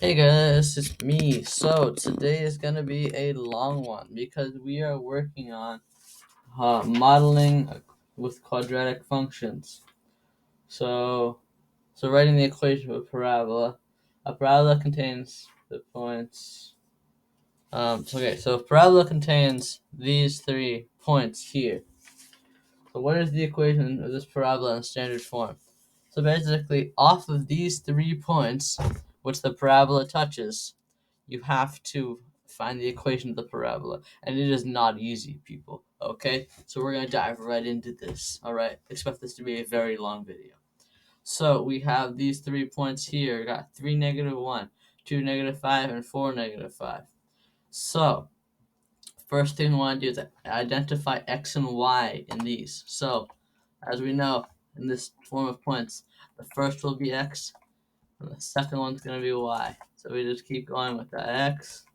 Hey guys, it's me. So today is gonna be a long one because we are working on modeling with quadratic functions. So, so writing the equation of a parabola. A parabola contains the points. So a parabola contains these 3 points here. So what is the equation of this parabola in standard form? So basically, off of these 3 points, which the parabola touches, you have to find the equation of the parabola. And it is not easy, people. Okay? So we're going to dive right into this. Alright? Expect this to be a very long video. So we have these 3 points here. We got 3, -1, 2, -5, and 4, -5. So, first thing we want to do is identify x and y in these. So, as we know, in this form of points, the first will be x, and the second one's going to be y. So we just keep going with that x,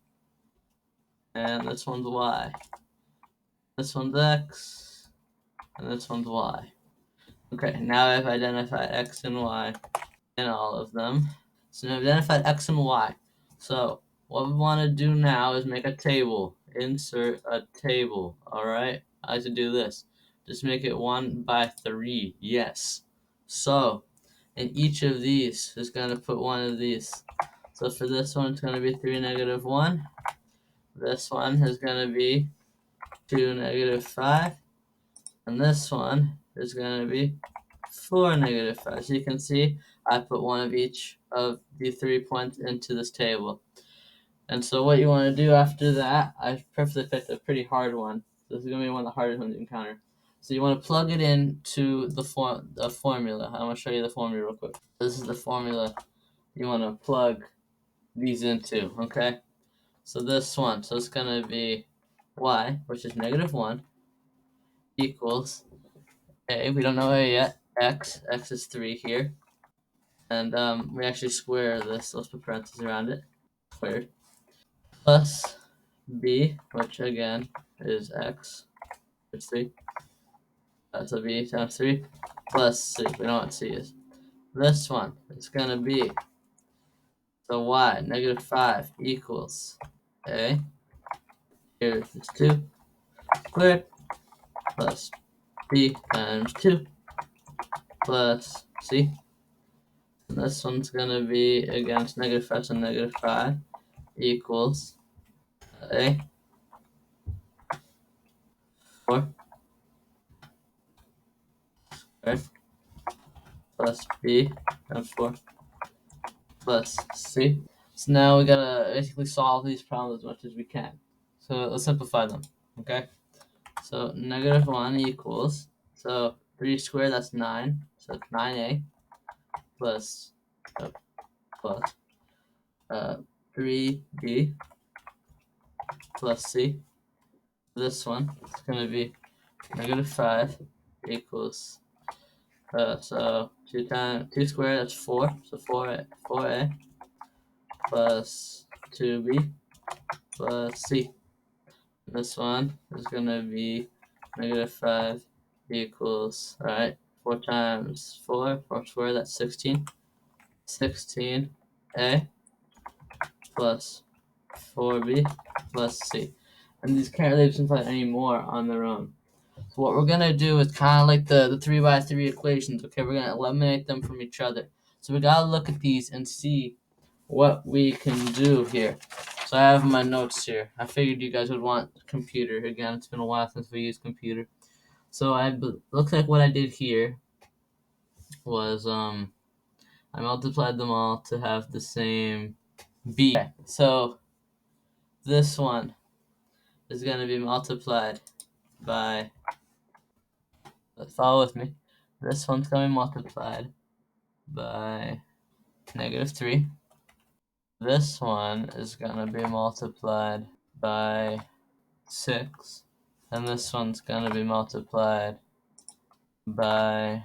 and this one's y. This one's x, and this one's y. Okay, now I've identified x and y in all of them. So now I've identified x and y. So what we want to do now is make a table. Insert a table. Alright? I like to do this. Just make it 1 by 3. Yes. So in each of these is going to put one of these. So for this one, it's going to be 3, -1. This one is going to be 2, -5. And this one is going to be 4, -5. So you can see I put one of each of the 3 points into this table. And so what you want to do after that, I purposely picked a pretty hard one. This is going to be one of the hardest ones you encounter. So you want to plug it into the formula. I'm going to show you the formula real quick. This is the formula you want to plug these into, okay? So this one, so it's going to be y, which is -1, equals a. We don't know a yet. X is 3 here. And we actually square this. Let's put parentheses around it. Squared. Plus b, which again is x, which is 3. So b times 3 plus c. We know what c is. This one is going to be, so y, -5 equals a. Here's this 2 squared plus b times 2 plus c. And this one's going to be, against -5, so -5 equals a 4 squared plus b times 4 plus c. So now we gotta basically solve these problems as much as we can. So let's simplify them, okay? So -1 equals, so 3 squared, that's 9. So it's 9a plus, uh, plus 3b plus c. This one is going to be -5 equals, so 2 squared, that's 4. So 4a plus 2b plus c. This one is going to be -5 equals, alright, 4 times 4 squared, that's 16. 16a plus 4b plus c. And these can't really simplify anymore on their own. So what we're going to do is kind of like the 3 by 3 equations, okay? We're going to eliminate them from each other. So we got to look at these and see what we can do here. So I have my notes here. I figured you guys would want a computer. Again, it's been a while since we used computer. So looks like what I did here was I multiplied them all to have the same b. So this one is going to be multiplied by, follow with me, this one's going to be multiplied by -3. This one is going to be multiplied by 6. And this one's going to be multiplied by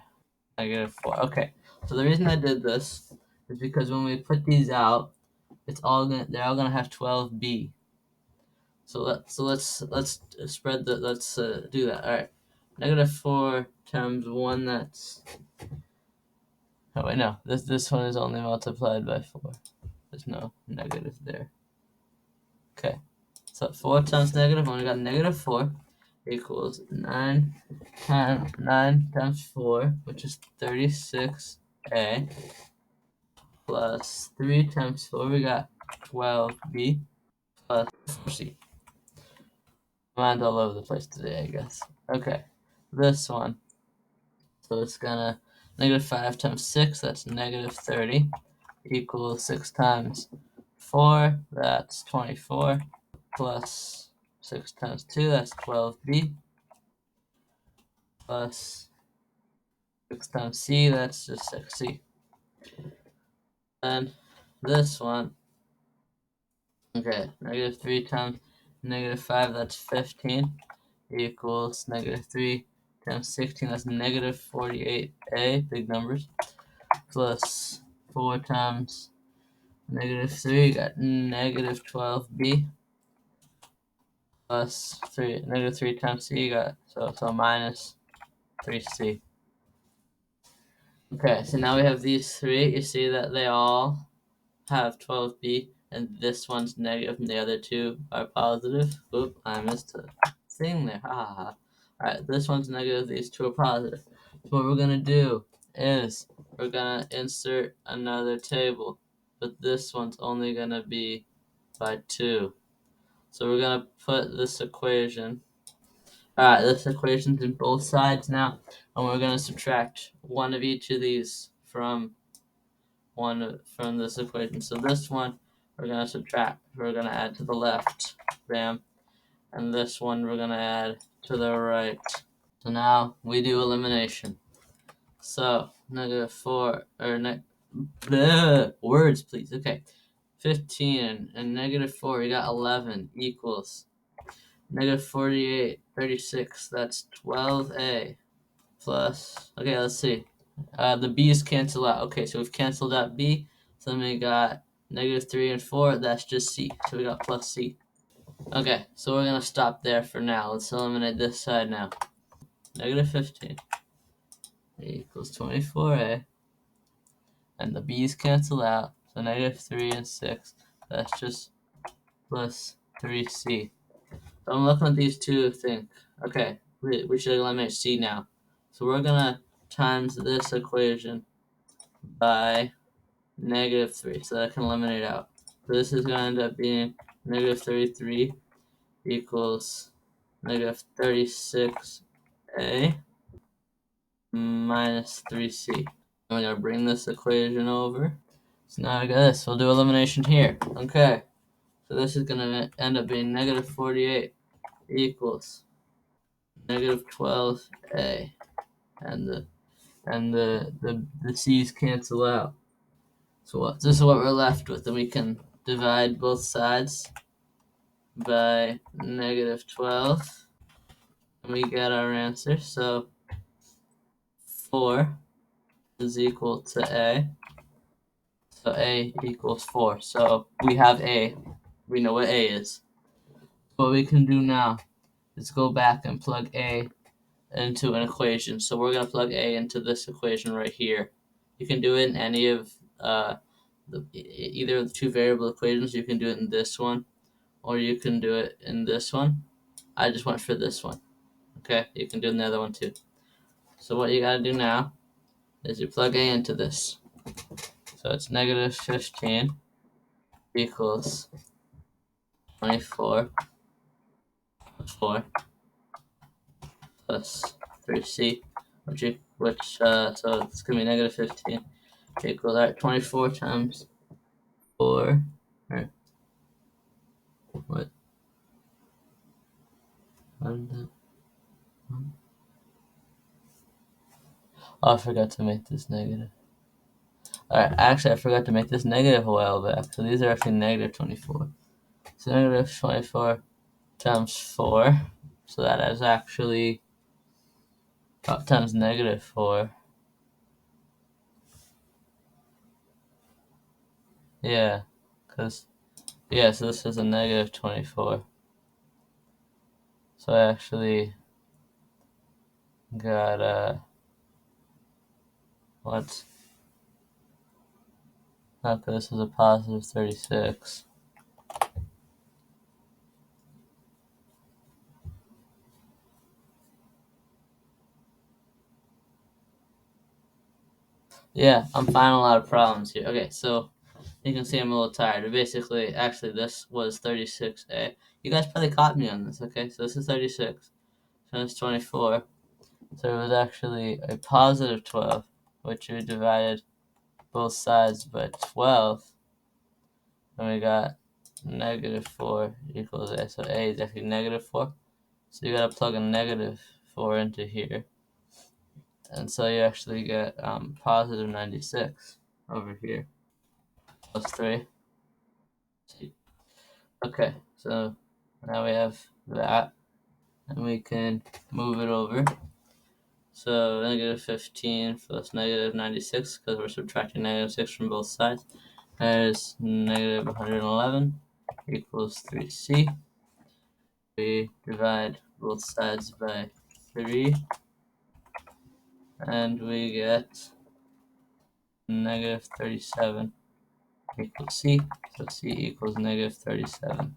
-4. Okay, so the reason I did this is because when we put these out, they're all gonna have 12b. So let's spread the let's do that. All right, -4 times 1. That's, oh wait, no, this one is only multiplied by 4. There's no negative there. Okay, so 4 times negative 1, we got negative 4 equals 9 times 4, which is 36a, plus 3 times 4, we got 12b, plus 4c. Mine's all over the place today, I guess. Okay, this one. So it's gonna negative 5 times 6, that's negative 30, equals 6 times 4, that's 24, plus 6 times 2, that's 12b, plus 6 times c, that's just 6c. And this one, okay, negative 3 times negative 5, that's 15, equals negative 3 times 16, that's negative 48a, big numbers, plus 4 times negative 3, you got negative 12b, plus 3, negative 3 times c, you got, so minus 3c. Okay, so now we have these three. You see that they all have 12b, and this one's negative, and the other two are positive. Oop, I missed a thing there. Ha ha ha. Alright, this one's negative, these two are positive. So what we're going to do is we're going to insert another table, but this one's only going to be by 2. So we're going to put this equation. Alright, this equation's in both sides now, and we're going to subtract one of each of these from this equation. So this one we're going to subtract. We're going to add to the left. Bam. And this one we're going to add to the right. So now we do elimination. So negative 4, or words please. Okay. 15 and negative 4, we got 11 equals negative 48, 36, that's 12a, plus, okay, let's see. The b's cancel out. Okay, so we've canceled out b. So then we got negative 3 and 4. That's just c. So we got plus c. Okay, so we're going to stop there for now. Let's eliminate this side now. Negative 15 equals 24a. And the b's cancel out. So negative 3 and 6. That's just plus 3c. So I'm looking at these two things. Okay, we should eliminate c now. So we're going to times this equation by negative 3, so that I can eliminate out. So this is going to end up being negative 33 equals negative 36a minus 3c. And we're going to bring this equation over. So now I got this. We'll do elimination here. Okay, so this is going to end up being negative 48 equals negative 12a, and the c's cancel out. So this is what we're left with, and we can divide both sides by negative 12, and we get our answer. So 4 is equal to a, so a equals 4. So we have a, we know what a is. What we can do now is go back and plug a into an equation. So we're going to plug a into this equation right here. You can do it in any of either of the two variable equations. You can do it in this one, or you can do it in this one. I just went for this one. Okay, you can do it in the other one too. So what you gotta do now is you plug a into this. So it's negative 15 equals 24 plus 4 plus 3c, so it's gonna be negative 15 equals, all right, 24 times 4, or what? Oh, I forgot to make this negative. Alright, actually I forgot to make this negative a while back. So these are actually negative 24. So negative 24 times 4. So that is actually times negative 4. Yeah, so this is a negative 24. So I actually got, Okay, this is a positive 36. Yeah, I'm finding a lot of problems here. Okay, so you can see I'm a little tired. But basically, actually, this was 36a. You guys probably caught me on this, okay? So this is 36. So it's 24. So it was actually a positive 12, which we divided both sides by 12. And we got negative 4 equals a. So a is actually negative 4. So you gotta plug a negative 4 into here. And so you actually get positive 96 over here. Plus 3. Okay, so now we have that. And we can move it over. So negative 15 plus negative 96, because we're subtracting negative 6 from both sides. That is negative 111 equals 3c. We divide both sides by 3, and we get negative 37 equals c. So c equals negative 37.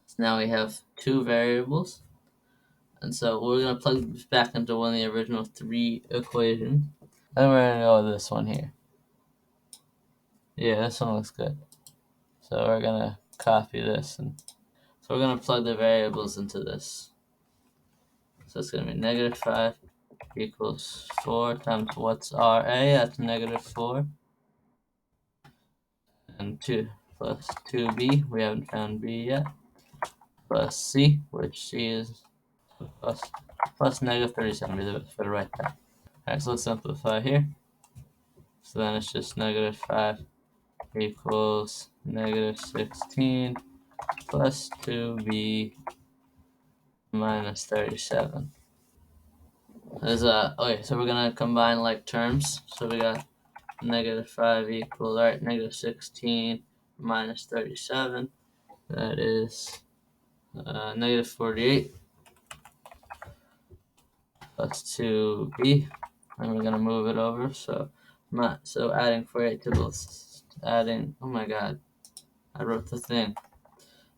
So now we have two variables. And so we're going to plug this back into one of the original three equations. And we're going to go with this one here. Yeah, this one looks good. So we're going to copy this. And so we're going to plug the variables into this. So it's going to be negative 5 equals 4 times what's RA? That's negative 4. And 2 plus 2b. We haven't found b yet. Plus c, which c is plus negative 37 for the right time. Alright, so let's simplify here. So then it's just negative 5 equals negative 16 plus 2b minus 37. Okay, so we're gonna combine like terms. So we got negative 5 equals, alright, negative 16 minus 37. That is negative 48 plus 2b. And we're gonna move it over. So adding 48 to both, oh my god, I wrote the thing.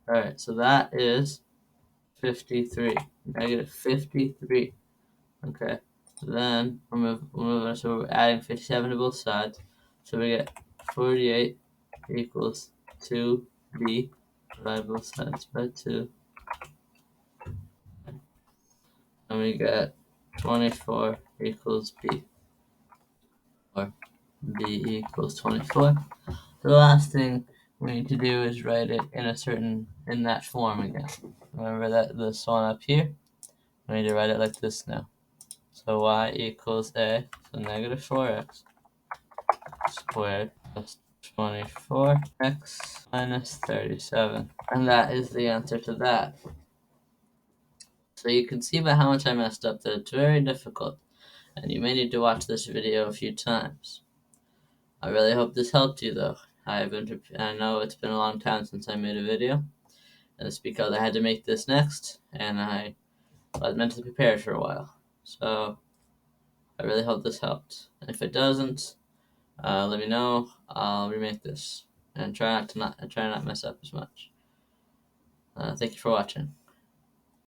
Alright, so that is 53, negative 53. Okay, so then we're moving, so we're adding 57 to both sides. So we get 48 equals 2b, divide both sides by 2. And we get 24 equals b, or b equals 24. The last thing we need to do is write it in that form again. Remember that this one up here? We need to write it like this now. So y equals a, so negative 4x squared plus 24x minus 37. And that is the answer to that. So you can see by how much I messed up that it's very difficult, and you may need to watch this video a few times. I really hope this helped you though. I know it's been a long time since I made a video, and it's because I had to make this next, and I was mentally prepared for a while. So I really hope this helped. And if it doesn't, let me know. I'll remake this and try not mess up as much. Thank you for watching.